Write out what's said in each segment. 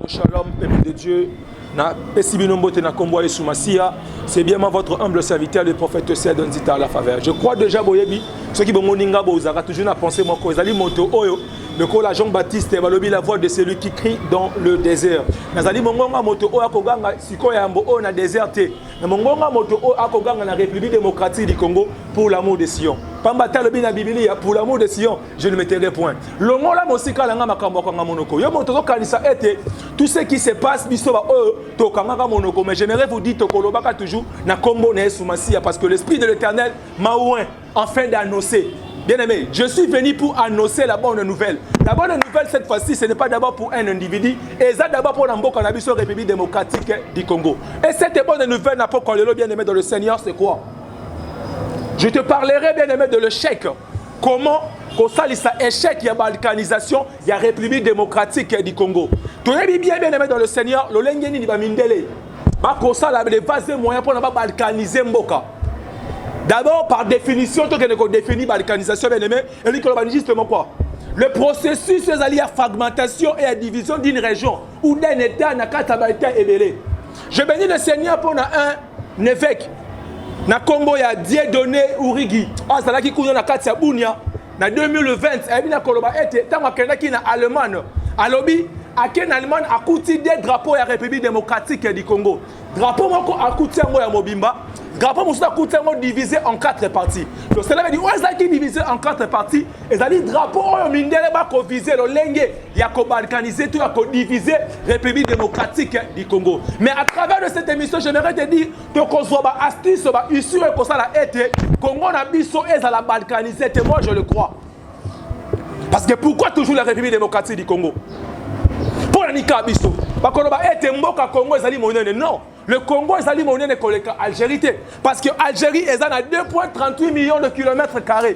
Shalom, peuple de Dieu. C'est bien votre humble serviteur, le prophète Sedon Zita à la faveur. Je crois déjà, ceux qui vont toujours à penser, le col Jean-Baptiste est la voix de celui qui crie dans le désert. Nazali mongonga moto o akoganga sikoya yambo o na déserté. Na mongonga moto o akoganga na République démocratique du Congo pour l'amour de Sion. Pamba talobi na Biblia pour l'amour de Sion, je ne mettrai point. Longola mosika langa makambo kanga monoko. Yo moto kanisa ete tout ce qui se passe biso ba o to kanga monoko, mais j'aimerais vous dire to kolobaka toujours na kombo na Esumasiya parce que l'esprit de l'Éternel m'a oint afin d'annoncer. Bien-aimé, je suis venu pour annoncer la bonne nouvelle. La bonne nouvelle, cette fois-ci, ce n'est pas d'abord pour un individu, et c'est d'abord pour la République démocratique du Congo. Et cette bonne nouvelle n'a pas qu'on le bien-aimé dans le Seigneur, c'est quoi? Je te parlerai, bien-aimé, de l'échec. Comment qu'on s'allie ça échec, il y a balkanisation, il y a République démocratique du Congo. Tu es bien-aimé dans le Seigneur, le lengeni ni ba mindele. Ba ko ça les vases moyens pour ne pas balkaniser Mboka. D'abord, par définition, tout ce qu'on définit balkanisation, bien aimé, et lui, qu'on justement quoi? Le processus est allié à fragmentation et à division d'une région ou d'un État n'a qu'à été ébélé. Je bénis le Seigneur pour un évêque. Na Combo, il y a Dieudonné Urigi. Ah, c'est là qui coule dans la carte Bounia. En 2020, il y a un Allemagne. À lobby, en Allemagne, a coûté des drapeaux de la République démocratique du Congo. Drapeau a coûté un Mobimba. Drapeau a coûté divisé en 4 parties. Le célèbre dit, où est-ce qu'il est divisé en 4 parties? Et ça dit, drapeau, il y a visé le lengue, il y a balkanisé, il y a divisé la République démocratique du Congo. Mais à travers de cette émission, j'aimerais te dire que qu'on soit astuce, issue et qu'on a été, Congo n'a biso et ça l'a balkanisé, et moi je le crois. Parce que pourquoi toujours la République démocratique du Congo? Pour la Nika Bisso. Parce qu'on a été Mboka Congo et monnaie. Non. Le Congo est monnaie collègue Algérie. Parce que l'Algérie est à 2,38 millions de kilomètres carrés.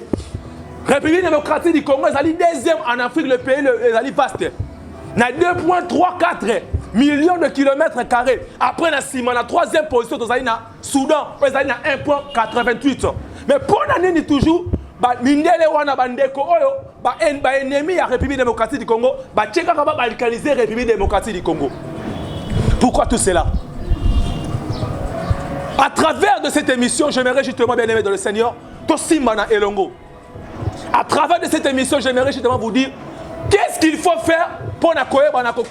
République démocratique du Congo est deuxième en Afrique, le pays est vaste. Il y a 2,34 millions de kilomètres carrés. Après, la troisième position, dans le Soudan, il y a 1,88. Mais pour l'année, toujours, mindele wana bandeko oyo ba ennemi ya République démocratique du Congo ba tcheka ba balkaniser République démocratique du Congo. Pourquoi tout cela? À travers de cette émission, j'aimerais justement, bien aimé dans le Seigneur, Tosimana Elongo. À travers de cette émission, j'aimerais justement vous dire qu'est-ce qu'il faut faire pour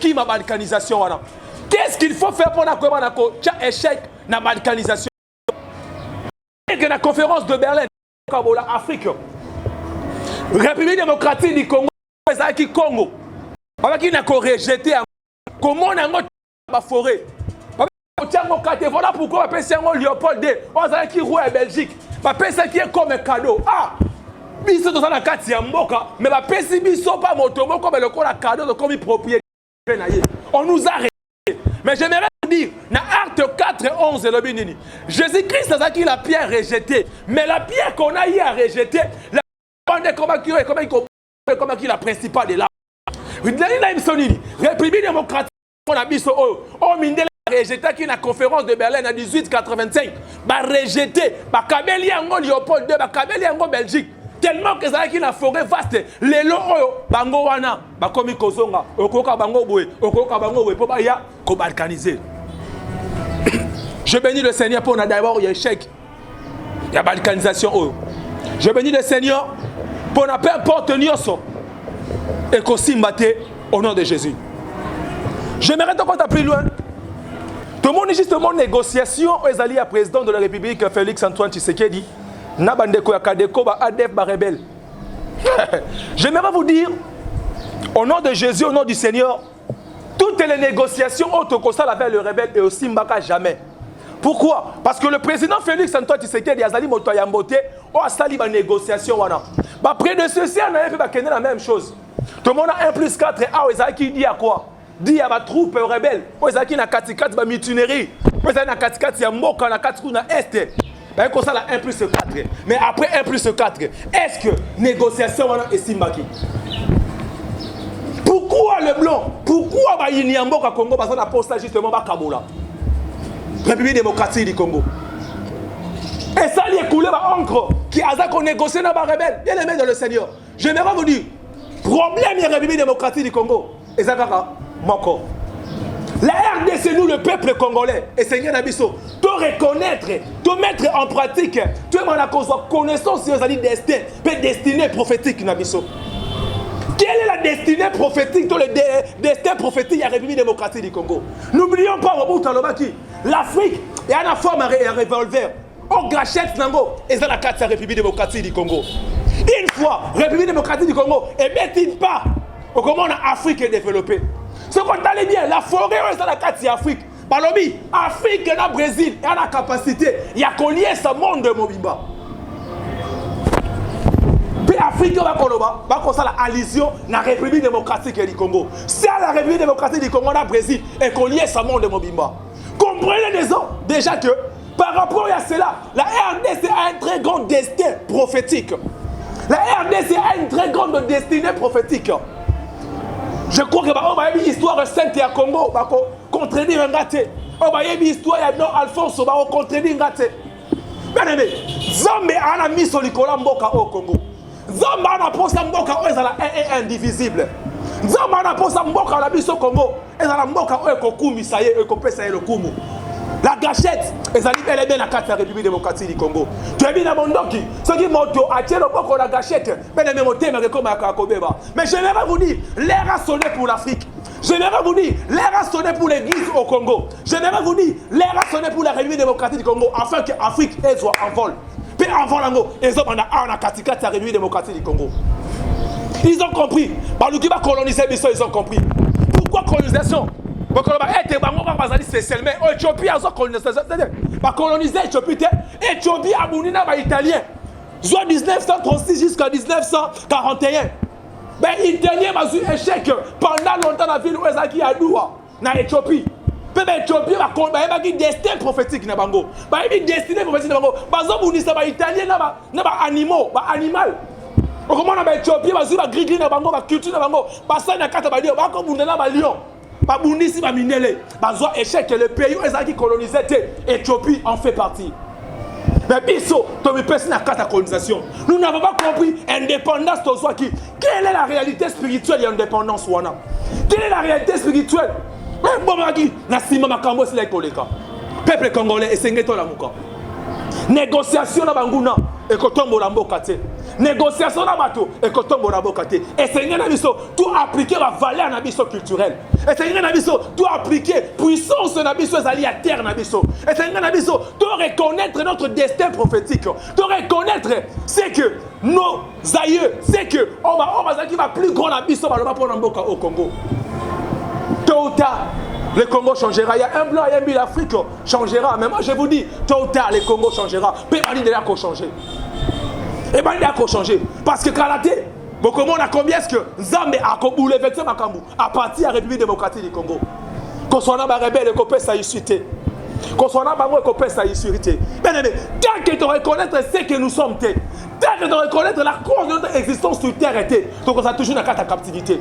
qui ma balkanisation wana. Qu'est-ce qu'il faut faire pour échec na balkanisation. Et que la conférence de Berlin Afrique, République démocratique du Congo, Congo, qui n'a qu'à rejeter comment on a la forêt. Voilà pourquoi on appelle ça Léopold II, on a qui roule en Belgique, on appelle ça qui est comme un cadeau. Ah, biso dans la carte Mboka, mais on appelle ça biso pas motomo comme le cadeau comme propriété. On nous a arrêté. Mais j'aimerais dire, dans Acte 4 et 11, Jésus-Christ a qui la pierre rejetée. Mais la pierre qu'on a eu à rejeter, la comment qui la principale de là. République démocratique, on a mis rejeté qui la conférence de Berlin en 1885. Rejeté, Kabeli Ango Léopold II, Kabeli Ango Belgique. Tellement que ça qui la forêt vaste, les lots bango wana, bakomi kozonga, okoka bango boue, okoka bango boue, pour baya ko balkaniser. Je bénis le Seigneur pour d'abord il y a échec, il y a balkanisation. Je bénis le Seigneur pour ne peu importe nyoso et qu'on s'imbate au nom de Jésus. J'aimerais te compter plus loin. Tout le monde est justement négociation aux alliés à président de la République Félix Antoine Tshisekedi. J'aimerais vous dire, au nom de Jésus, au nom du Seigneur, toutes les négociations autoconstales avec le rebelle et aussi Mbaka jamais. Pourquoi? Parce que le président Félix Antoine Tshisekedi a dit Motoyambote a sali la négociation. Après de ceci, on a fait la même chose. Tout le monde a 1 plus 4 et qui dit à quoi? Dit à ma troupe rebelle. Qui na katikati ba mutinerie. Na katikati ya Mboka na katikati na Est. Comme ça, 1 plus 4. Mais après 1 plus 4, est-ce que négociation est Simbaki? Pourquoi le blanc? Pourquoi il y a un Congo? Parce qu'on a posté justement à Kabola. République démocratique du Congo. Et ça, il y a coulé à encre qui a négocié dans les rebelles. Bien aimé dans le Seigneur. J'aimerais vous dire, problème de la République démocratique du Congo. Et ça, Moko. La RDC, nous, le peuple congolais, et Seigneur Nabiso, te reconnaître, te mettre en pratique, tu es dans la connaissance sur les destin, destinée prophétique Nabiso. Quelle est la destinée prophétique, le destin prophétique de la République démocratique du Congo? N'oublions pas, l'Afrique est en forme de revolver. On gâchette Nango, et c'est la carte de la République démocratique du Congo. Une fois, la République démocratique du Congo, et mettez pas comment l'Afrique est développée. Ce qu'on allait bien, la forêt est dans la carte de l'Afrique. Balobi, Afrique et le Brésil, et la capacité, il y a qu'on lier ce monde de Mobimba. L'Afrique va faire l'allusion à la République démocratique du Congo. C'est à la République démocratique du Congo, le Brésil, et qu'on lié ce monde de Mobimba. Comprenez déjà que par rapport à cela, la RDC a un très grand destin prophétique. La RDC a une très grande destinée prophétique. Je crois que on va y avoir une histoire sainte à Congo, on va contredire un gâté. On va y avoir une histoire à Alphonse, on va contredire un gâté. Bien aimé, Zambé a mis sur le Mboka au Congo. Zamba a posé Mboka au indivisible. Zamba a posé Mboka au Congo. Et la Mboka au Kokumi, ça y est, le Kumu. La gâchette, et ça dit bel et bien la carte de la République démocratique du Congo. Tu as vu dans mon doki, ce qui m'a dit, à le boko la gâchette, mais j'aimerais vous dire, l'air a sonné pour l'Afrique. J'aimerais vous dire, l'air a sonné pour l'église au Congo. J'aimerais vous dire, l'air a sonné pour la République démocratique du Congo, afin que l'Afrique soit en vol. Puis en vol, ils ont la carte de la République démocratique du Congo. Ils ont compris. Par le qui va coloniser, ils ont compris. Pourquoi colonisation? C'est seulement Éthiopie a colonisé Éthiopie. Éthiopie a bouni na italien. Soit 1936 jusqu'à 1941. Ben italien a eu échec pendant longtemps dans la ville où Ezaki a doua na Éthiopie. Ben Éthiopie a un destin prophétique na bango. Ben une destinée prophétique na bango. Bazo bouni ça ba italien na ba animaux, ba animal. Comment na ba Éthiopie ba zu ba gris na bango, ba culture na bango. Ba ça na kata ba lion, ba ko bouni na ba lion. Babundisi ba minele, bazwa échec le pays où ils ont colonisé Éthiopie en fait partie. Mais biso, to me pèse na carte colonisation. Nous n'avons pas compris indépendance to soit qui. Quelle est la réalité spirituelle de l'indépendance wana? Quelle est la réalité spirituelle? Bon maki, na sima makambo c'est la koleka. Peuple congolais esengeto la muka. Négociation na banguna et kotombo la mboka te. Négociation na bato et kotombo la mboka te. Et Seigneur na biso tout appliquer la valeur na biso culturelle. Et Seigneur na biso tout appliquer puissance na biso ezali à terre na biso. Et Seigneur na biso tout reconnaître notre destin prophétique. Tout reconnaître c'est que nos aïeux, c'est que on va qui va plus grand na biso ba pour mboka au Congo. Tôt ou tard le Congo changera. Il y a un blanc et un blanc, l'Afrique changera. Mais moi je vous dis, tôt ou tard le Congo changera. Mais il y a qu'à changer. Et bien il y a qu'à changer. Parce que quand la tête, beaucoup de monde a combien est-ce que Zambé a bouleversé Makambu à partir de la République démocratique du Congo. Qu'on soit dans la rebelle, qu'on peut s'aïsuiter. Qu'on soit dans la rebelle, qu'on peut s'aïsuiter. Mais tant que tu reconnaître ce que nous sommes, tant que tu reconnaître la cause de notre existence sur terre, donc on a toujours une carte à captivité.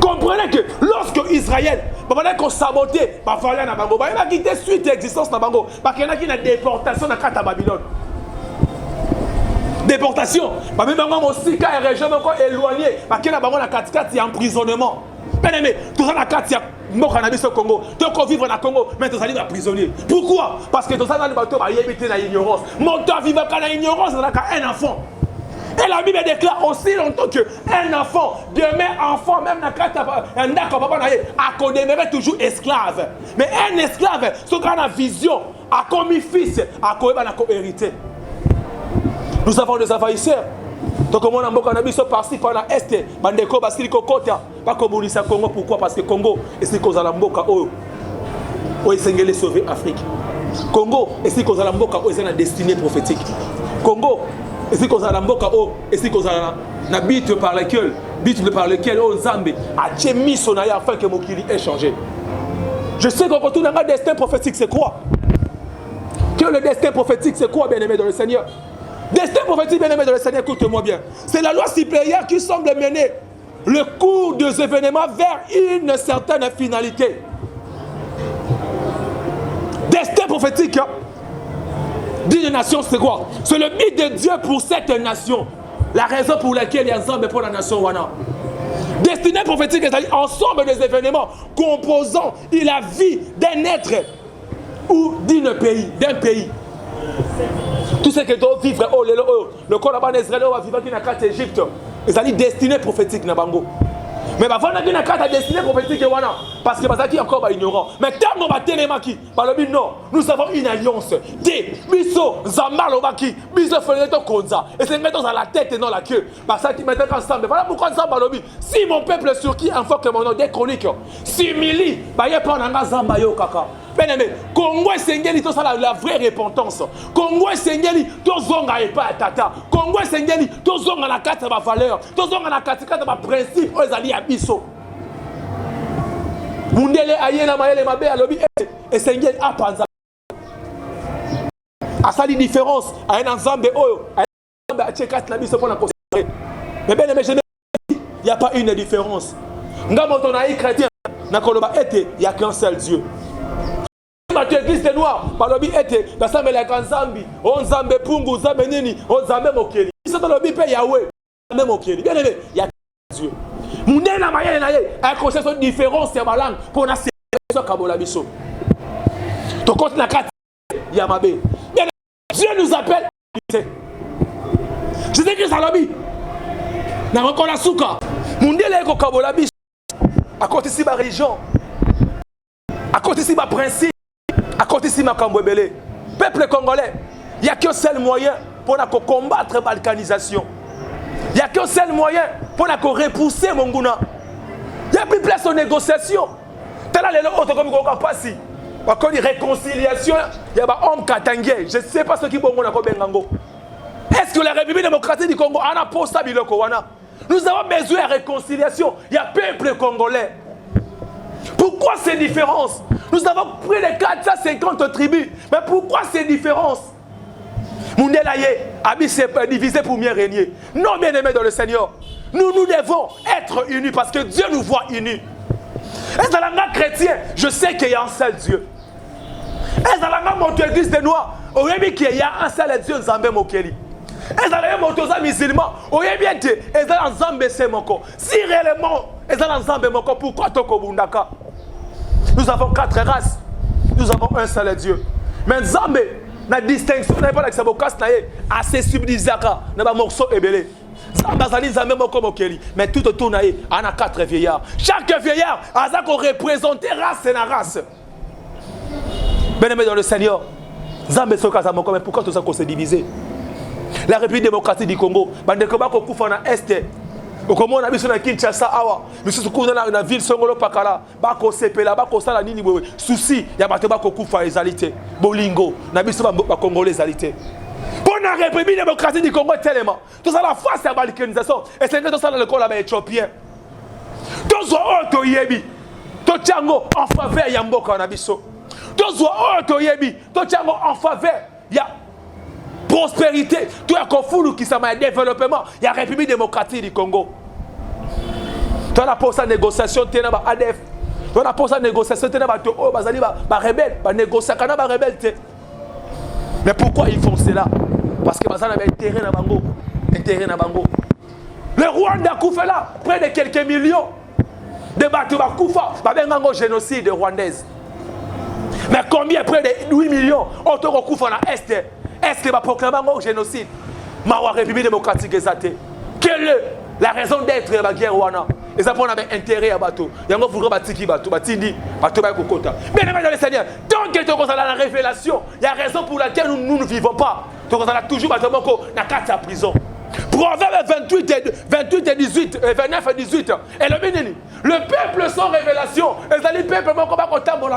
Comprenez que lorsque Israël va saboter, va falloir na bango, va quitter suite d'existence na bango, parce qu'il y en a qui na déportation na carte à Babylone. Déportation, bah même bango aussi quand les régions encore éloignées, parce qu'il y a bango na carte emprisonnement. Bien aimé, tout ça na carte mboka na biso Congo, donc on vivre na Congo, mais tous allez na prisonnier. Pourquoi? Parce que tout ça na bateau va y éviter la ignorance. Mon temps vivre quand la ignorance na un enfant. Et la Bible déclare aussi longtemps qu'un enfant demeure enfant, même un papa demeurer toujours esclave. Mais un esclave, ce qu'on a la vision, a commis fils, a hérité. Nous avons des envahisseurs. Donc, comme on a beaucoup de par-ci, par-là, est, Bandeko, Basiliko, Kota, pas comme on dit ça Congo. Pourquoi? Parce que Congo, et c'est cause à la Mboka, où ils sauver l'Afrique. Congo, et c'est cause à la Mboka, où ils ont la destinée prophétique. Congo, et c'est cause à la Mboka, et c'est cause à la bite par lequel, Zambé a mis son aïe afin que Mokili ait changé. Je sais qu'on retourne dans le destin prophétique, c'est quoi? Que le destin prophétique, c'est quoi, bien-aimé dans le Seigneur? Destin prophétique, bien-aimé dans le Seigneur, écoute-moi bien. C'est la loi supérieure qui semble mener le cours des événements vers une certaine finalité. Destin prophétique d'une nation, c'est quoi? C'est le but de Dieu pour cette nation. La raison pour laquelle il y a Zambé pour la nation Wana. Destinée prophétique, c'est-à-dire ensemble des événements composant la vie d'un être ou d'un pays. Tout ce que doit vivre, le corps là-bas d'Israël va vivre dans la carte d'Égypte. C'est-à-dire destinée prophétique na bango. Mais avant de la carte destinée prophétique, parce que c'est encore ignorant. Mais tant que télémaki, non, nous avons une alliance. Des biso, zamalobaki, biso feneto konza. Et c'est maintenant à la tête et non la queue. Parce que maintenant ensemble. Voilà pourquoi ensemble balobi. Si mon peuple sur qui invoque mon nom des chroniques, simili, bah y'a pas nanga zambayo kaka. Bien aimé, Congo et Sengeli, tout ça la vraie repentance. Congo et Sengeli, tout zonga et pas tata. Congo et Sengeli, tout zonga la carte de ma valeur. Tout zonga la carte de ma principe. Aux alliés à biso. Mundele ayena maele mabe alobi et Sengeli a panza. À ça, la différence. À un ensemble de oyo. À un ensemble de tchekat la biso pour la considérer. Mais bien aimé, il n'y a pas une différence. Ngamoto naï chrétien. Nakoloba ete, il n'y a qu'un seul Dieu. Tu église de noir, balobi ete, basame la kanzambi, on zambe pungu, zambe nini, on zambe mokeli. Ça dans le bipe Yahweh, zambe mokeli. Bien aimé, il y a Dieu. Mundé na maye na ye, a conscience de différence de ma langue pour na séparation kabola biso. To compte na kat Yamabe. Bien aimé, Dieu nous appelle à l'unité. Je sais que ça lobby. Na encore la souka. Mundé le ko kabola biso. À côté si ma religion. À côté si ma principe. À côté ici, ma Kambouébélé, peuple congolais, il n'y a qu'un seul moyen pour combattre la balkanisation. Il n'y a qu'un seul moyen pour repousser mon gouna. Il n'y a plus de place aux négociations. Tu as les autres comme on passe. Par contre, réconciliation, il y a un homme katangé. Je ne sais pas ce qui est bon. Est-ce que la République démocratique du Congo a un poste à Bilokowana? Nous avons besoin de réconciliation. Il y a peuple congolais. Pourquoi ces différences? Nous avons pris les 450 tribus. Mais pourquoi ces différences? Moundelaye, Abi s'est divisé pour mieux régner. Non, bien aimés dans le Seigneur. Nous devons être unis parce que Dieu nous voit unis. Et dans la langue chrétienne, je sais qu'il y a un seul Dieu. Et dans la langue de l'église des Noirs, on a dit qu'il y a un seul Dieu, Nzambe Mokeli. Et dans la langue musulman, on a bien dit, et dans la Nzambe Semoko. Si réellement, et dans la Nzambe Moko, pourquoi Toko Bundaka? Nous avons 4 races. Nous avons un seul Dieu. Mais Nzambe, la distinction, n'est pas l'exabokas, assez subdisaka, n'a pas morceau ébélé. Mais tout autour, il y a 4 vieillards. Chaque vieillard a représenté race et la race. Bien-aimé dans le Seigneur, Nzambe Sokazamoko, mais pourquoi tout ça qu'on s'est divisé? La République démocratique du Congo, Bandekoba Kokufa na Est. Comme on a vu sur la Kinshasa, awa, mais sur la ville Songolo Pakala, Bako Sepela, Bako Sala Nini, souci, il y a Bateba Kokufa égalité, Bolingo, Nabiso Congolais égalité. Pour la République démocratique du Congo, tellement. Tout ça, la face à la balkanisation, et c'est que tout ça dans le corps éthiopien. Tout ça, Oto Yebi, Tochango en faveur Yamboka Nabiso. Tout ça, Oto Yebi, Tochango en faveur, il y a prospérité, tout est confus qui s'appelle développement, il y a la République démocratique du Congo. Tu as pour sa négociation, tu as ADF. Tu as pour sa négociation, tu as rebelle, rebelle. Mais pourquoi ils font cela? Parce que ils ont intérêt à Bango. Le Rwanda a là, près de quelques millions de bateaux Koufa, un génocide rwandaise. Mais combien? Près de 8 millions, on te recouvre en Est. Est-ce qu'il va proclamer un génocide? Ma République démocratique est. Quelle est la raison d'être de la guerre Rwanda? Et ça, on avait intérêt à bateau. Il y a un peu de batiki bateau, batindi, bateau kokota. Mais dans le Seigneur, tant que tu as la révélation, il y a raison pour laquelle nous ne vivons pas. Tu as toujours bateau dans 4 prison. Proverbe 28 et 18, 29 et 18. Et le peuple sans révélation. Et le peuple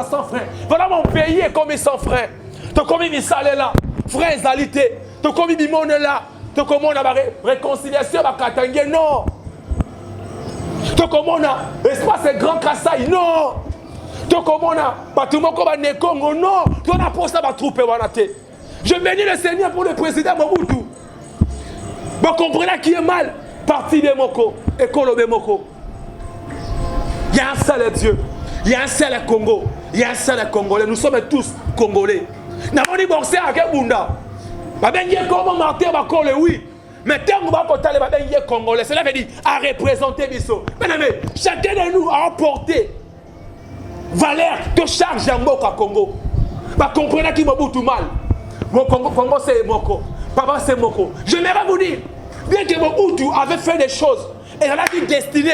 sans frein. Voilà mon pays est comme sans frein. Tu as comme il s'allait là. Frère égalité. Tu as comme il monde là. Tu as comme on a réconciliation avec Katangé. Non. Tu as comme on a espace grand Kassai. Non. Tu as comme on a bâtiment comme un Congo. Non. Tu as pour ça ma troupe. Je bénis le Seigneur pour le président Mobutu. Vous comprenez qui est mal? Parti de Moko, école de Moko. Il y a un seul Dieu, il y a un seul Congo, il y a un seul Congolais. Nous sommes tous Congolais. Nous avons dit boxer avec Bunda. Nous avons dit comment Martin va coller, oui. Mais tant que vous Congolais, cela veut dire à représenter Bisso. Mais chacun de nous a apporté valeur de charge en Moka Congo. Bah comprenez qui m'a tout mal. Mon Congo c'est Moko. Papa c'est Moko. J'aimerais vous dire, bien que Mobutu avait fait des choses, et il a dit destiné,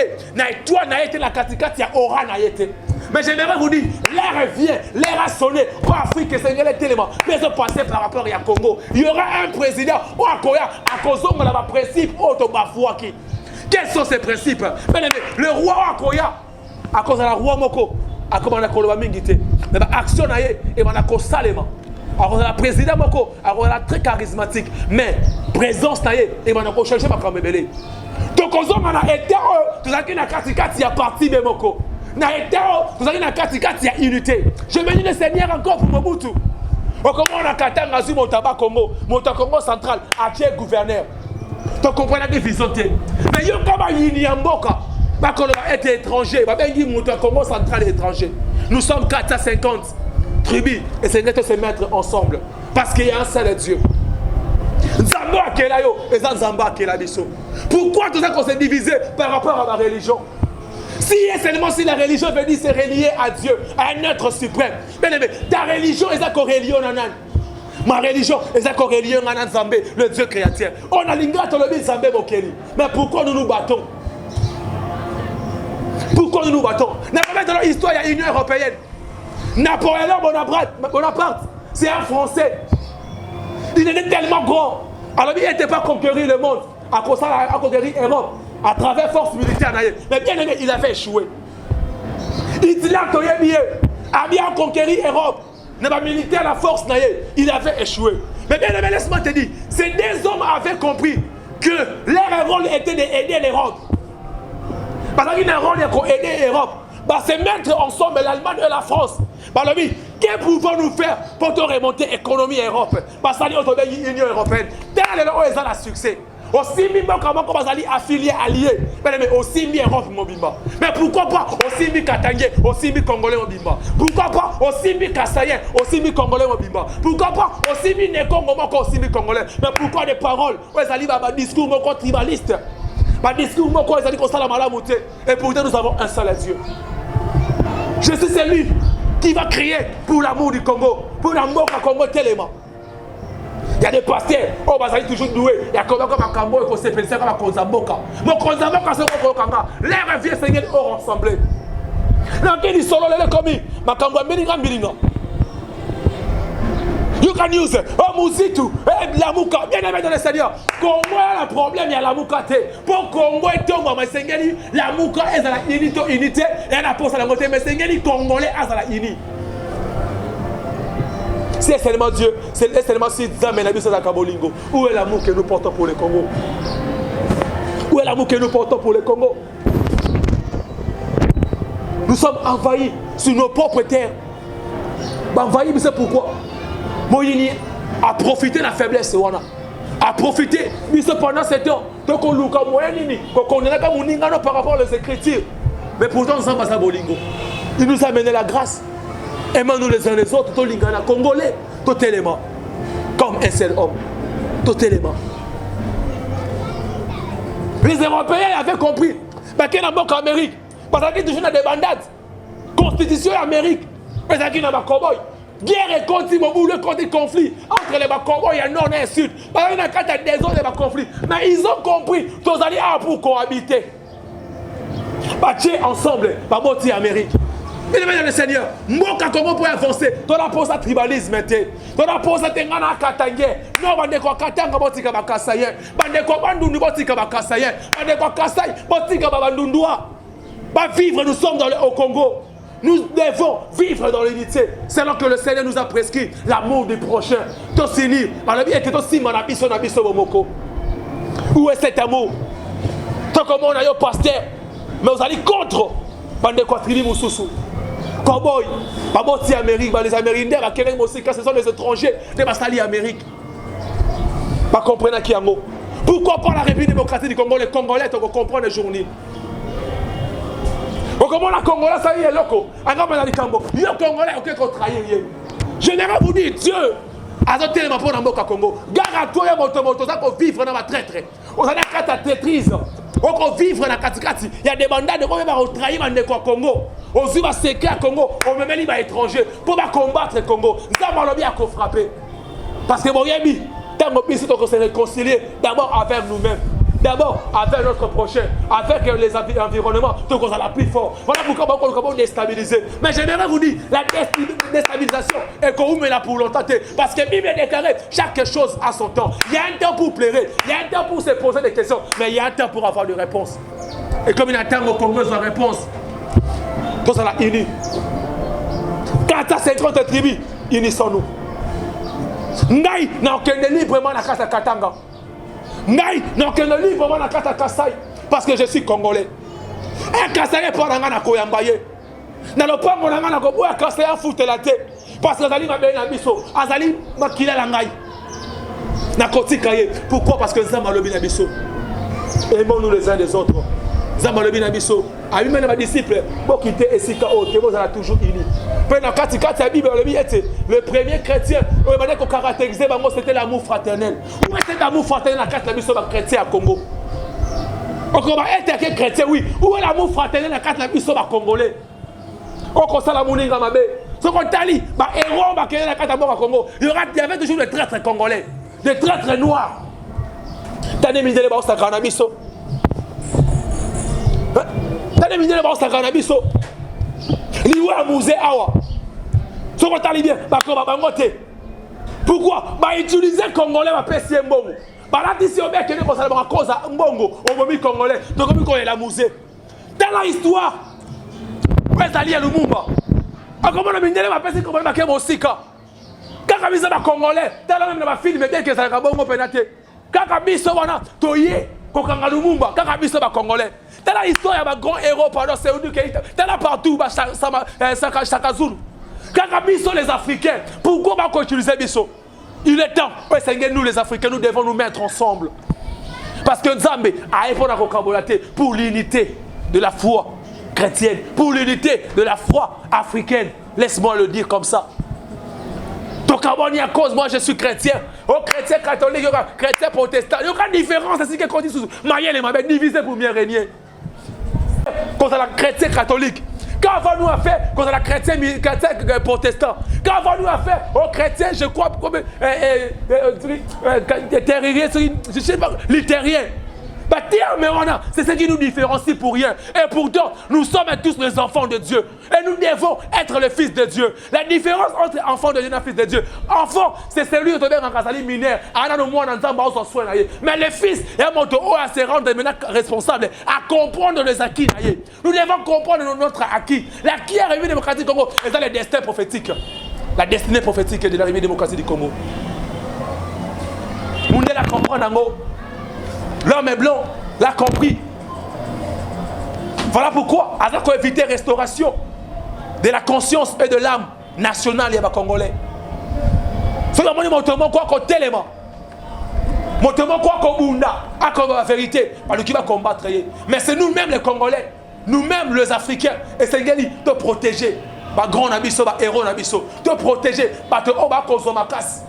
toi n'a été la katikati à Ora n'a été. Mais j'aimerais vous dire, l'air vient, l'air a sonné. En Afrique, c'est un élément. Mais ils ont passé par rapport à Congo. Il y aura un président, ou à Koya, à cause de la principe, Otobafouaki. Quels sont ces principes? Le roi Akoya, à cause de la roi Moko, à cause de la Kolobamingité, mais l'action et la Salema. À cause de la président Moko, à cause de la très charismatique. Mais présence et on a changé ma camébélé. Donc, on a été, tout ça qui n'a qu'à y a parti de Moko. Na etao, vous avez une katikati ya unité. Je me dis le Seigneur encore pour Mobutu. Comment on a Katanga Zuma Motaba Congo, Congo central, à qui est gouverneur. Tu comprends la vision. Mais il y a comme un Yamboka, parce qu'on va être étranger, va bien dire Congo central est étranger. Nous sommes 450 tribus et c'est de se mettre ensemble parce qu'il y a un seul Dieu. Zamba Kelayo et Zamba Kelabiso. Pourquoi tout ça qu'on s'est divisé par rapport à la religion? Si la religion veut dire se relier à Dieu, à un être suprême. Mais ta religion est reliée au nanan. Ma religion est reliée au nanan Zambé, le Dieu créateur. On a l'ingat le Zambé Mokeli. Mais pourquoi nous nous battons? Pourquoi nous nous battons? Dans l'histoire, il y a l'Union européenne. Napoléon Bonaparte, c'est un Français. Il était tellement grand. Alors il n'était pas conquérir le monde. À cause de la conquérir l'Europe. À travers force militaire, mais bien aimé, il avait échoué. Hitler a bien conquéri l'Europe. Mais militaire, la force, il avait échoué. Mais bien aimé, laisse-moi te dire, ces deux hommes avaient compris que leur rôle était d'aider l'Europe. Parce qu'il y a un rôle d'aider l'Europe. C'est mettre ensemble l'Allemagne et la France. Que pouvons-nous faire pour remonter l'économie Europe? Parce qu'il y a l'Union européenne. Tel est le succès. Aussi bien comment on va affilier alliés, mais aussi bien Europe Mobimba. Mais pourquoi pas aussi bien Katangé, aussi bien Congolais Mobimba. Pourquoi pas aussi bien Kassayen, aussi bien Congolais Mobimba. Pourquoi pas aussi bien Nekongo, aussi bien Congolais. Mais pourquoi des paroles? Ils allaient un discours tribaliste. Un discours ils allaient comme ça la malamouté. Et pourtant nous avons un seul Dieu. Je suis celui qui va crier pour l'amour du Congo, pour l'amour du Congo tellement. Il y a des pasteurs, oh, bah, ça est toujours doué. Il y a comme un cambo et qu'on s'est pensé comme un Konzamboka. Mon Konzamboka, c'est un Kanga. Les reviens, Seigneur, ont rassemblé. Là, qui dit solo, les commis, ma cambo, Milinga. You can use oh, Mouzitu, la Mouka, bien aimé dans le Seigneur. Congo a un problème, il y a la Mouka. Pour Congo et Tongo, mais Seigneur, la Mouka est à la unité, et elle a posé la montée, mais Seigneur, Congolais est à la unité. C'est seulement Dieu, c'est seulement si Dieu m'a dit ça Kabolingo. Où est l'amour que nous portons pour le Congo? Où est l'amour que nous portons pour le Congo? Nous sommes envahis sur nos propres terres. Envahis, mais c'est pourquoi Moïni a profité de la faiblesse. A profité, mais pendant ce temps, donc on loue comme Moïni, qu'on est là comme on par rapport aux Écritures. Mais pourtant, nous sommes à Bolingo. Il nous a amené la grâce. Aimons-nous les uns les autres, tout l'Ingana, Congolais, tout élément. Comme un seul homme. Tout élément. Les Européens avaient compris. Mais qu'il y a en Amérique. Parce qu'il y a des bandades. Constitution Amérique. Mais qu'il y a des cowboys. Guerre et contre des conflits entre les cowboys et nord et sud. Parce qu'il y a des zones de conflits. Mais ils ont compris. Tous allés pour cohabiter. Bâtir ensemble. Par Boti Amérique. Bien-aimé le Seigneur, Moka comment pour avancer? Tu as posé le tribalisme, tu as posé le Tengana Katangé. Non, bande quoi Katanga botika bakasayen, bande quoi Bandundu botika bakasayen, bande quoi Kasai botika babandundua. Pas vivre, nous sommes au Congo. Nous devons vivre dans l'unité. C'est là que le Seigneur nous a prescrit l'amour du prochain. Tosini, alors bien que Tosi manabiso nabiso bomoko. Où est cet amour? Tant comme on a eu pasteur, mais vous allez contre. Bande quoi tribu mususu. Cowboy, Baboti Amérique, les Américains, ce sont les étrangers de Bastali Amérique. Pas comprendre qui est mot. Pourquoi pas la République démocratique du Congo, les Congolais, on comprend les journées. Comment la Congolais, ça y est, loco. Un homme dans les Cambo. Il y a un Congolais, ok, qu'on trahit. Je n'ai pas vous dire, Dieu, a doté les mains pour le Congo. Gare à toi, moto, ça pour vivre dans ma traître. On a carte à traîtrise. On vivre dans la katikati. Il y a des bandits qui vont trahir les Congo. On va séquer à Congo. On me met les étrangers pour combattre le Congo. Ça m'a bien frapper. Parce que mon ami, tant que nous se réconcilier d'abord avec nous-mêmes. D'abord avec notre prochain, avec les environnements, donc on a la plus fort. Voilà pourquoi on déstabiliser. Mais j'aimerais vous dire, la déstabilisation est qu'on met là pour longtemps. Parce que la Bible est déclarée, chaque chose a son temps. Il y a un temps pour pleurer, il y a un temps pour se poser des questions, mais il y a un temps pour avoir des réponses. Et comme il y a un temps au Congo, la réponse, tout ça l'a uni. 450 tribus, unissons-nous. Ngai, n'a aucun librement la casse à Katanga. Ngai, non, que le livre na kata Kasai parce que je suis congolais. Un Kasai pas dans na koyambaye. Na le pango na na ko boya Kasai a foutre la tête parce que azali mabe na biso, azali makila la ngai. Na kotikaye. Pourquoi? Parce que Nzamba lobi na biso. Aimons-nous les uns des autres. Nzamba lobi na biso. A lui même mes disciples, pour quitter Esika o Tebo ça toujours uni. Pendant katikati la Bible le premier chrétien, on va dire qu'on caractérisait c'était l'amour fraternel. Où est cet amour fraternel dans la biso chrétien à Congo? On va être chrétien oui. Où est l'amour fraternel dans la biso congolais? On constate la moninga mabe. Ce qu'on tali, bah héros bah qu'il y a la Congo. Il y avait toujours des traîtres congolais, des traîtres noirs. T'as des milliers de barres à biso. T'as des milliers de barres à biso. Liwa musée awa. Ce qu'on t'a dit bien, pourquoi? Utiliser Congolais va passer mbongo. Là, ici, on va dire que ça va cause à mbongo, on va Congolais. Donc, on va la musée. Dans l'histoire, on va aller à Lumumba. Comment on va passer Congolais va faire aussi quand Kakabiso va Congolais. Dans la même film, bien que ça va bongo pénaté. Kakabiso wana toye kokanga Lumumba. Kakabiso va Congolais. Dans l'histoire, il y a un grand héros pendant c'est où que dans la partout Sakazulu. Kakabiso les Africains, pourquoi on va utiliser Biso? Il est temps, nous les Africains, nous devons nous mettre ensemble. Parce que Nzambe a répondu à pour l'unité de la foi chrétienne, pour l'unité de la foi africaine. Laisse-moi le dire comme ça. Donc à cause, moi je suis chrétien. Oh chrétien catholique, chrétien protestant. Il y a une différence, c'est ce qu'on dit sous Maïel et Mabel, divisé pour mieux régner. Quand la chrétien catholique. Quand avons-nous affaire quand la chrétien protestant? Quand avons-nous affaire aux chrétiens, je crois, comme luthériens? C'est ce qui nous différencie pour rien. Et pourtant, nous sommes tous les enfants de Dieu. Et nous devons être le fils de Dieu. La différence entre enfant de Dieu et fils de Dieu. Enfant, c'est celui qui est en Kazali mineur. Mais le fils est à se rendre maintenant responsable, à comprendre les acquis. Nous devons comprendre notre acquis. L'acquis arrivé démocratique du Congo, c'est le destin prophétique. La destinée prophétique de l'arrivée démocratique du Congo. Nous devons comprendre. L'homme est blanc, l'a compris. Voilà pourquoi, avec quoi éviter restauration de la conscience et de l'âme nationale et congolais. C'est le moment où quoi qu'on télément. Montement quoi qu'on bunda, à la vérité, par le qui va combattre. Mais c'est nous-mêmes les Congolais, nous-mêmes les Africains, et c'est de protéger. Ba grand nabiso, ba héros nabiso, de protéger, ba te oba kozomakas.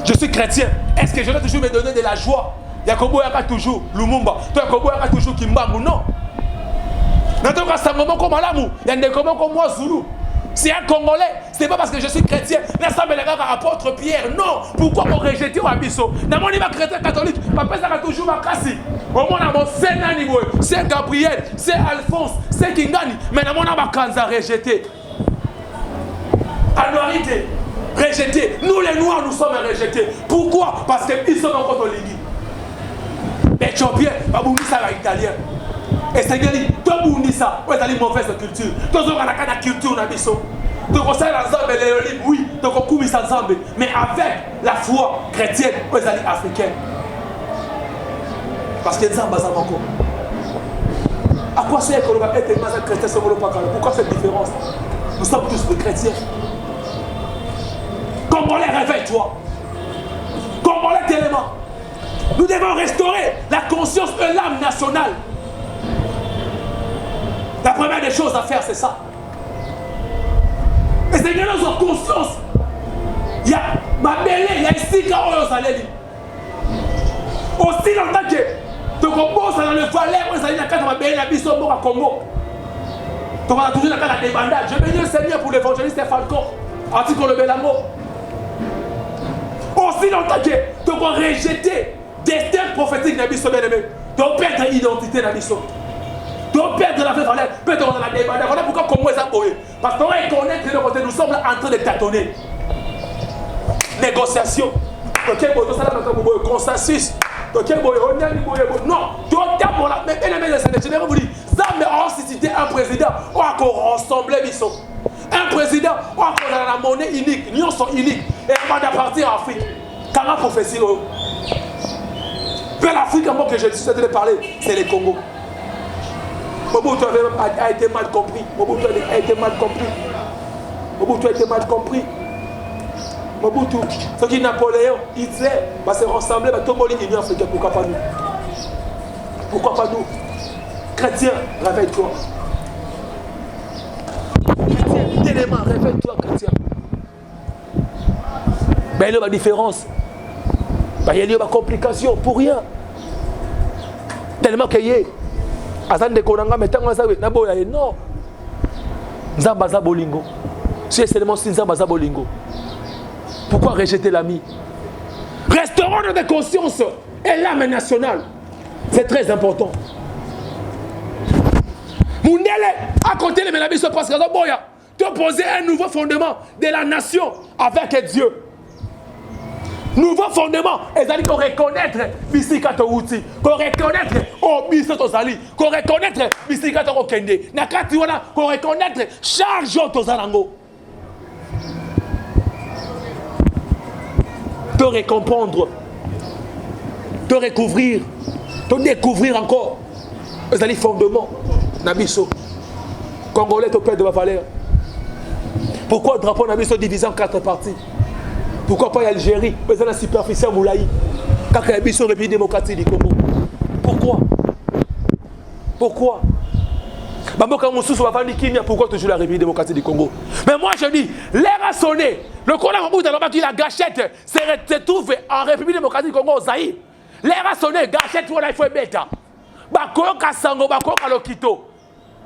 Je suis chrétien. Est-ce que je vais toujours me donner de la joie? Yakobo yaka toujours Lumumba. Toi Yakobo yaka toujours Kimbangu. Non. N'entends pas ça moment comme Alamu. Il y a des comment comme moi Zulu. C'est un Congolais. C'est pas parce que je suis chrétien. N'est-ce pas les gars apôtre Pierre? Non. Pourquoi on rejeter au abisso? Dans mon niveau chrétien catholique, papa ça va toujours ma casse. Au moins dans mon c'est Gabriel, c'est Alphonse, c'est Kingani. Mais dans mon aba Kanza rejeté. Anuarité. Rejetés. Nous les Noirs, nous sommes rejetés. Pourquoi? Parce qu'ils sont encore au Ligi. Les Éthiopiens, Babounissa va italien. Et c'est que toi Bounissa, vous avez une mauvaise culture. Toi vous avez la culture dans biso. Donc on sait la Zambé, les oui, donc on coupe ça Zambé. Mais avec la foi chrétienne, vous avez africaine. Parce que Zamba Zambako. À quoi c'est que l'on va être un chrétien sur le Pakala? Pourquoi cette différence? Nous sommes tous des chrétiens. Congolais, réveille-toi. Congolais, tellement. Nous devons restaurer la conscience de l'âme nationale. La première des choses à faire, c'est ça. Et c'est que notre conscience. Il y a ma belle, il y a ici quand on s'allait. Aussi longtemps que tu commences dans le valeur, on s'allie dans la carte de Bisso à Congo. Tu vas toujours dans la carte de débandage. Je bénis le Seigneur pour l'évangéliste Falcon, article le Belamo. Aussi longtemps que tu vas rejeter destin prophétique de Bisso bien-aimé, tu vas perdre l'identité de Bisso. Tu vas perdre la vraie valeur, perdre dans la débandage. Voilà pourquoi Congo est aboyé. Parce qu'on reconnaît que de l'autre côté, nous sommes en train de tâtonner. Négociation. Consensus. Non, tu as pour la. Mais je vais vous dire, ça mais on suscité un président, on a rassemblé Bisso. Un président, on a la monnaie unique, nous sommes uniques. Et on va partir en Afrique. Quand on prophétie, vers l'Afrique, moi que je suis de parler, c'est le Congo. Mobutu a été mal compris. Mobutu a été mal compris. Mobutu a été mal compris. Mobutu, ce qui est Napoléon, Hitler, va se rassembler, va tomber l'Union africaine. Pourquoi pas nous? Pourquoi pas nous? Chrétien, réveille-toi. Chrétien, tellement, réveille-toi, chrétien. Ben, il y a une différence. Ben, il y a une complication pour rien. Tellement qu'il y a. Azan de Konanga, mais tant que ça, non. Nzamba Bolingo. C'est seulement si Nzamba Bolingo. Pourquoi rejeter l'ami? Restaurant de conscience et l'âme nationale. C'est très important. Moundele, à côté de Mélabiso, parce que tu as posé un nouveau fondement de la nation avec Dieu. Nouveau fondement, c'est-à-dire qu'on reconnaître Bisikato Outi, qu'on reconnaître Obiso Zali, qu'on reconnaître Bisikato Okende, Nakatiwana, qu'on reconnaître Charge Tozalango. Te recomprendre, te recouvrir, te découvrir encore. Vous allez fondement, Nabiso. Congolais, te perd de ma valeur. Pourquoi le drapeau Nabiso divisé en 4 parties? Pourquoi pas l'Algérie? Mais c'est la superficie à Moulaï. Quand Nabiso République démocratique du Congo. Pourquoi? Pourquoi? Pourquoi toujours la République démocratique du Congo? Mais moi je dis, l'air a sonné. Le Congo qui la gâchette se trouve en République démocratique du Congo au Zaïre. L'air a sonné, gâchette, il faut bêta. Bakoka Sango, Bakoka Lokito.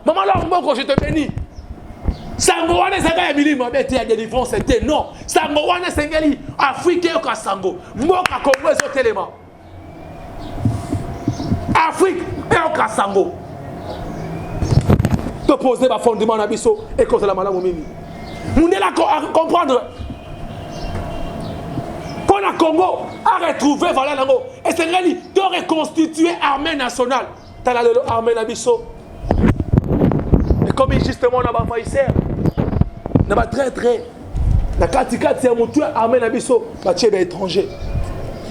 Maman là, je te bénis. Sango wana sanga ya milima bete ya délivrance c'était non. Sango wana sengeli Afrique yoka Sango. Mboka Congo ezo telema. Afrique yoka Sango. Te poser ma fondement na biso et cause la malamu mimi. Mundela comprendre. Pour le Congo a retrouvé voilà nango et sengeli de reconstituer armée nationale. Tala le armée na biso. Et comme justement on a pas faillir. Na ba très na katikati ya mutu armée na biso ba tchebe étranger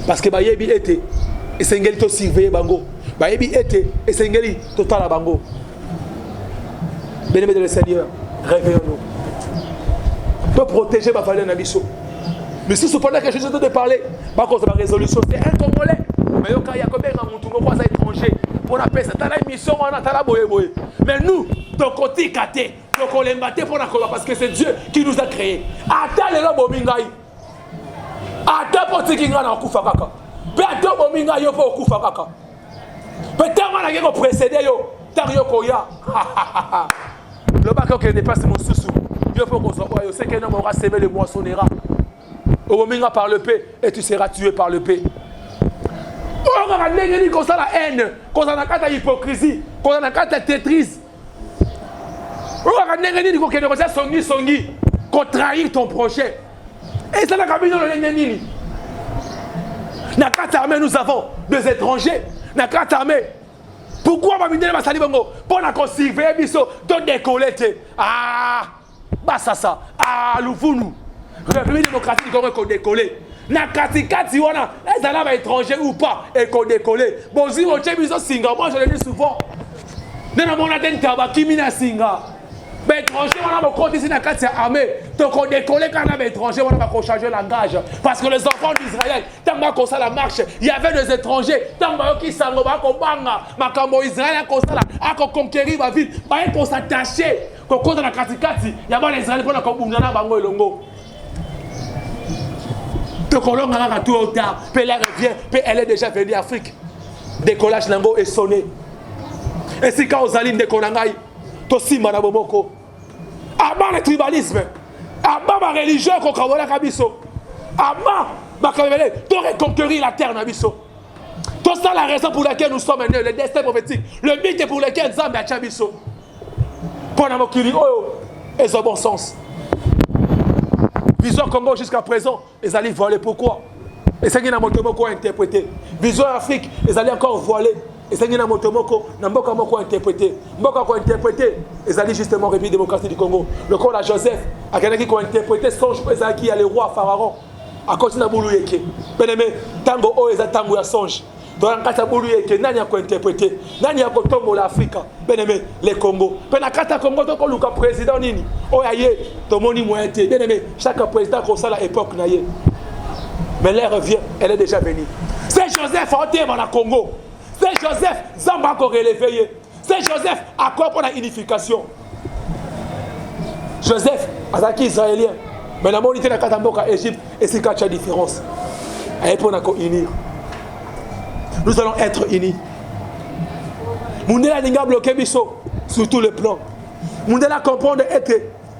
parce que ba yebi été et sengeli to surveiller bango ba yebi été et sengeli to tala bango. Bénémoine de le Seigneur, réveillons-nous. Pour protéger ma valeur na biso. Mais si cependant que je suis en train de parler, pas cause de ma résolution, c'est un Congolais. Mais il y a combien de mutu no kwa étranger pour la paix, c'est la mission wana tala boye boye. Mais nous, ton côté katé donc on les battait pour la combat parce que c'est Dieu qui nous a créés. Attends les lobo mingai. Attends pour ce qui n'a kufa kaka. Attends pour mingai yo pour kufa kaka. Peut-être on a quelque précédé yo. Tario koya. Le bac qui dépasse mon sous. Yo faut qu'on soit yo c'est qu'un homme aura sémé le moissonnera. Au minga par le paix et tu seras tué par le paix. On a négligé comme ça la haine, qu'on a la hypocrisie, qu'on a la tétrise. On a négligé qu'on trahit ton projet. Et c'est la cabine de l'ennemi. Dans la armée, nous avons des étrangers. Dans la armée. Pourquoi on va venir à Salibongo? Pour la conserver, biso, de décoller. Ah, bah ça. Ah, Louvounou. République démocratique, qu'on décoller. Na katikati wana les alabas étrangers ou pas et qu'on décolle bon si on tient biso singa moi je le dis souvent nena mona den tabaki mina singa mais étranger wana ba compte ici na kati armée donc on décolle quand on a étranger wana ba changer langage parce que les enfants d'Israël tant ba ça la marche il y avait des étrangers tant ba qui sango ba ko banga makambo Israël ko sala a ko conquérir ba ville ba ko s'attacher ko ko na katikati ya ba les Israël pour na ko bungana bango elongo. Tokolonga à tout au tard. Puis elle revient. Puis elle est déjà venue en Afrique. Décollage Nango est sonné. Et si quand aux alines de Konangaï, Tossi Manabomoko. Avant le tribalisme. Avant ma religion qu'on a Kabiso. Avant ma caméra. Tu reconquérir la terre Nabiso. Tout ça la raison pour laquelle nous sommes nés. Le destin prophétique. Le mythe pour lequel Zambé a Chabiso. Pour Namokiri. Ils ont bon sens. Vision Congo jusqu'à présent, ils allaient voiler. Pourquoi? Et c'est qu'ils n'ont interprété. Vision Afrique, ils allaient encore voiler. Et c'est qu'ils n'ont pas interprété. Ils allaient justement République démocratique du Congo. Le corps de Joseph, à quelqu'un qui a interprété son jour, ils allaient le roi Pharaon. À cause de Bouluyeke. Bien-aimé, tango o ils tango ya songe. Dans la carte Bouluyeke, nani a interprété. Nani a tombo l'Afrique. Bien-aimé, les Congo. Pendant la carte Congo, donc le président nini. Oyaye, ton moni moyenté. Bien-aimé, chaque président comme ça à l'époque naïe. Mais l'heure revient, elle est déjà venue. C'est Joseph en terme dans Congo. C'est Joseph, Zamba encore réveillé. C'est Joseph à quoi pour la unification. Joseph, Azaki israélien. Mais la monité de la Katamboka, Égypte, et c'est quand il y a différence. Et pour nous unir. Nous allons être unis. Moundela n'inga bloqué biso sur tous les plans. Moundela comprendre être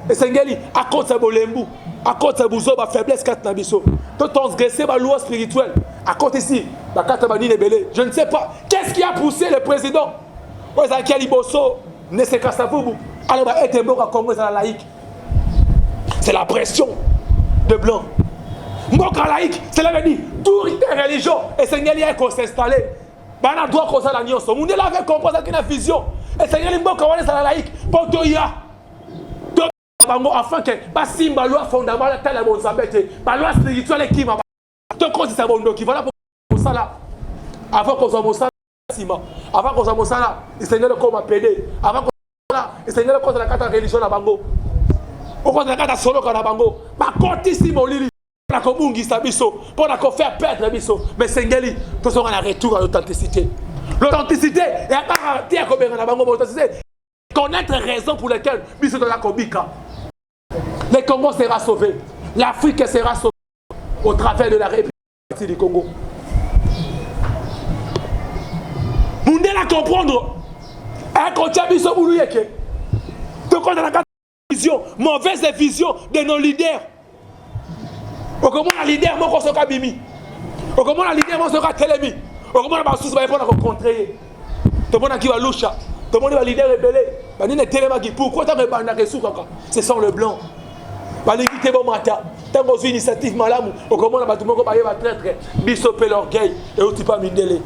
et Sengeli à cause de Bolembu, à cause de Bouzo, ma faiblesse kat na biso. Tout transgresser ma loi spirituelle. À côté ici, ma carte bani nebelé. Je ne sais pas qu'est-ce qui a poussé le président. Ozaki Aliboso ne se casse pas. Alors va être bon à Congo dans la laïque. C'est la pression de blanc. Mboka laïque, c'est là dit toute religion et Seigneur est qu'on s'installer. Bana doit causer la nuance. On est là avec comprendre qu'il y a une vision. Et Seigneur Mboka on est dans la laïque. Pour toi afin que basi ma loi fondamentale telle Mozambique, ma loi spirituelle qui m'a. Donc quand c'est bon qui voilà pour ça là. Avant qu'on soit ça avant qu'on soit ça là, le Seigneur comme appelé. Avant qu'on là, le Seigneur cause la carte religion à Bango. Au cause la carte solo à Bango. Ma côte ici mon lili. Pour la combungi sabiso, pour la faire perdre biso. Mais Sengeli, tout ça on a retour à l'authenticité. L'authenticité et à part dire combien on a Bango l'authenticité. Connaître les raisons pour lesquelles biso de la Kobika. Le Congo sera sauvé. L'Afrique sera sauvée au travers de la République du Congo. Vous devez la comprendre. Un coach biso bouluyeke. Donc on a la vision, mauvaise vision de nos leaders. Comment la leader mon conseil bimi. Comment la leader mon sera télémi. Comment la sous va répondre à contrer. Tout le monde qui va loucha. Tout le monde va leader rebelle. Bah ni téléma qui pourquoi t'as rebanda que sous kaka. C'est sans le blanc. Bah ni qui bon matin. Tant vos initiatives malamu. Comment la tout le monde va traître. Bisoper l'orgueil et aussi pas mindele.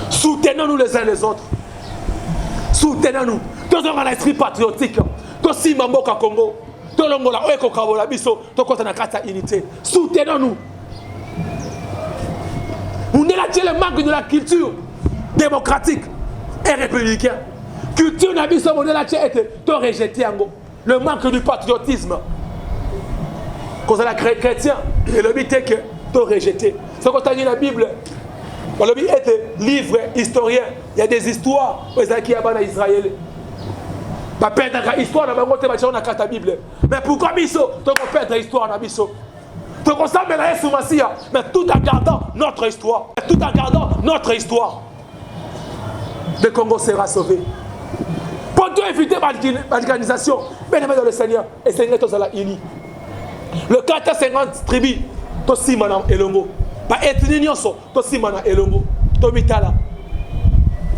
Soutenons-nous les uns les autres. Soutenons-nous. Tous on a un esprit patriotique. Tous si Mamboka Congo. Soutenons-nous. On est là, le manque de la culture démocratique et républicaine. Culture n'abîme on est là, tu as rejeté le manque du patriotisme. Quand on a chrétien, et le but est que tu as rejeté. Ce qu'on a dit dans la Bible, le but est livre historien. Il y a des histoires qui sont en Israël. Bah perdre l'histoire dans la Bible. Mais pourquoi biso? Tu peux perdre l'histoire dans biso. Tu peux ça mais tout en gardant notre histoire. Tout en gardant notre histoire. Le Congo sera sauvé. Pour tout éviter l'organisation, bien dans le Seigneur, et Seigneur tous à la uni. Le 450 tribus, tous si manam elongo. Bah ethnie nyonso, tous si manam elongo. Tomitala.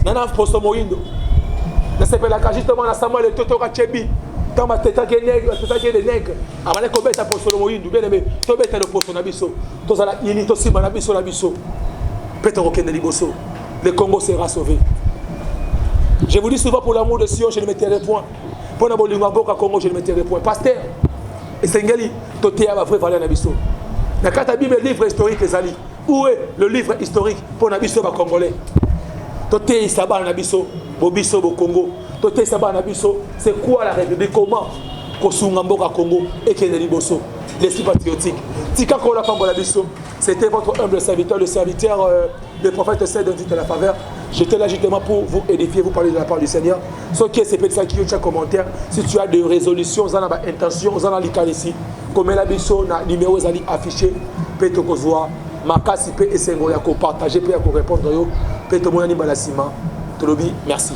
Nana posto moindo. Ne s'appelle pas justement la Samuel et Toto Kachebi. Quand ma tête est nègre, tête est nègre. Avant de combattre pour le moïndo, bien aimé. Tu bête le poste nabiso. Tous à la yini, tous si manabiso nabiso. Peut-être aucun liboso. Le Congo sera sauvé. Je vous dis souvent pour l'amour de Sion, je ne mettrai point. Pour l'amour de Boka Congo, je ne mettrai point. Pasteur, et Sengeli, Toté a vrai valeur nabiso. La carte Bible, le livre historique, les alliés. Où est le livre historique pour nabiso congolais? Toté Isaba nabiso. Bobiso au Congo. Toté Saba Nabiso, c'est quoi la République? Comment Kosungamboka Congo et Keneli Bosso, l'esprit patriotique. Tika Kola Pambola Biso, c'était votre humble serviteur, le serviteur, le prophète Cède de la faveur. J'étais là justement pour vous édifier, vous parler de la part du Seigneur. Ce qui est CP de ça qui est un commentaire. Si tu as des résolutions, vous en avez intention, vous en avez ici. Comme la biso na numéro zali affiché, peut te kozwa, makasi peut essayer de partager, peut répondre yo, peut te moyani balasima. Tolobi, merci.